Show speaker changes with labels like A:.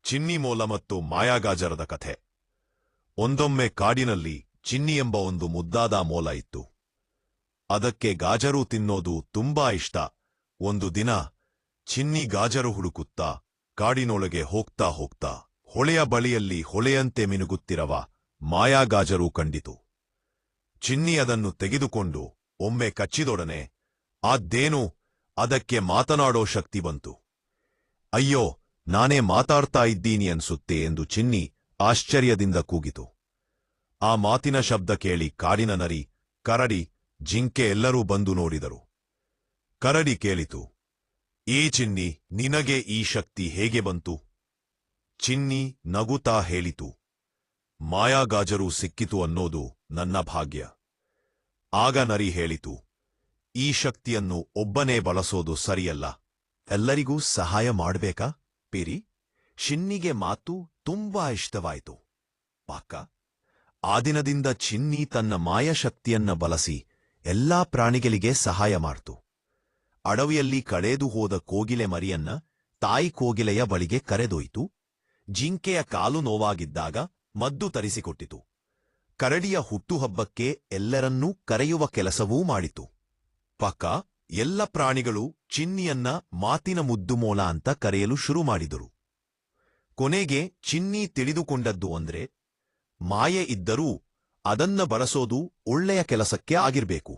A: ಚಿನ್ನಿ ಮೋಲ ಮತ್ತು ಮಾಯಾಗಾಜರದ ಕಥೆ. ಒಂದೊಮ್ಮೆ ಕಾಡಿನಲ್ಲಿ ಚಿನ್ನಿ ಎಂಬ ಒಂದು ಮುದ್ದಾದ ಮೋಲ ಇತ್ತು. ಅದಕ್ಕೆ ಗಾಜರು ತಿನ್ನೋದು ತುಂಬಾ ಇಷ್ಟ. ಒಂದು ದಿನ ಚಿನ್ನಿ ಗಾಜರು ಹುಡುಕುತ್ತಾ ಕಾಡಿನೊಳಗೆ ಹೋಗ್ತಾ ಹೋಗ್ತಾ ಹೊಳೆಯ ಬಳಿಯಲ್ಲಿ ಹೊಳೆಯಂತೆ ಮಿನುಗುತ್ತಿರವ ಮಾಯಾಗಾಜರು ಕಂಡಿತು. ಚಿನ್ನಿ ಅದನ್ನು ತೆಗೆದುಕೊಂಡು ಒಮ್ಮೆ ಕಚ್ಚಿದೊಡನೆ ಅದೇನು, ಅದಕ್ಕೆ ಮಾತನಾಡೋ ಶಕ್ತಿ ಬಂತು. ಅಯ್ಯೋ, ನಾನೇ ಮಾತಾಡ್ತಾ ಇದ್ದೀನಿ ಅನ್ಸುತ್ತೆ ಎಂದು ಚಿನ್ನಿ ಆಶ್ಚರ್ಯದಿಂದ ಕೂಗಿತು. ಆ ಮಾತಿನ ಶಬ್ದ ಕೇಳಿ ಕಾಡಿನ ನರಿ, ಕರಡಿ, ಜಿಂಕೆ ಎಲ್ಲರೂ ಬಂದು ನೋಡಿದರು. ಕರಡಿ ಕೇಳಿತು, ಏ ಚಿನ್ನಿ, ನಿನಗೆ ಈ ಶಕ್ತಿ ಹೇಗೆ ಬಂತು? ಚಿನ್ನಿ ನಗುತ್ತಾ ಹೇಳಿತು, ಮಾಯಾಗಾಜರು ಸಿಕ್ಕಿತು ಅನ್ನೋದು ನನ್ನ ಭಾಗ್ಯ. ಆಗ ನರಿ ಹೇಳಿತು, ಈ ಶಕ್ತಿಯನ್ನು ಒಬ್ಬನೇ ಬಳಸೋದು ಸರಿಯಲ್ಲ, ಎಲ್ಲರಿಗೂ ಸಹಾಯ ಮಾಡ್ಬೇಕಾ ಪಿರಿ? ಚಿನ್ನಿಗೆ ಮಾತು ತುಂಬಾ ಇಷ್ಟವಾಯಿತು. ಪಾಕ ಆ ದಿನದಿಂದ ಚಿನ್ನಿ ತನ್ನ ಮಾಯಶಕ್ತಿಯನ್ನ ಬಳಸಿ ಎಲ್ಲಾ ಪ್ರಾಣಿಗಳಿಗೆ ಸಹಾಯ ಮಾಡ್ತು. ಅಡವಿಯಲ್ಲಿ ಕಳೆದು ಹೋದ ಕೋಗಿಲೆ ಮರಿಯನ್ನ ತಾಯಿ ಕೋಗಿಲೆಯ ಬಳಿಗೆ ಕರೆದೊಯ್ತು. ಜಿಂಕೆಯ ಕಾಲು ನೋವಾಗಿದ್ದಾಗ ಮದ್ದು ತರಿಸಿಕೊಟ್ಟಿತು. ಕರಡಿಯ ಹುಟ್ಟುಹಬ್ಬಕ್ಕೆ ಎಲ್ಲರನ್ನೂ ಕರೆಯುವ ಕೆಲಸವೂ ಮಾಡಿತು. ಪಕ್ಕ ಎಲ್ಲ ಪ್ರಾಣಿಗಳು ಚಿನ್ನಿಯನ್ನ ಮಾತಿನ ಮುದ್ದುಮೋಲ ಅಂತ ಕರೆಯಲು ಶುರು ಮಾಡಿದರು. ಕೊನೆಗೆ ಚಿನ್ನಿ ತಿಳಿದುಕೊಂಡದ್ದು ಅಂದ್ರೆ ಮಾಯೆ ಇದ್ದರೂ ಅದನ್ನ ಬಳಸೋದು ಒಳ್ಳೆಯ ಕೆಲಸಕ್ಕೆ ಆಗಿರ್ಬೇಕು.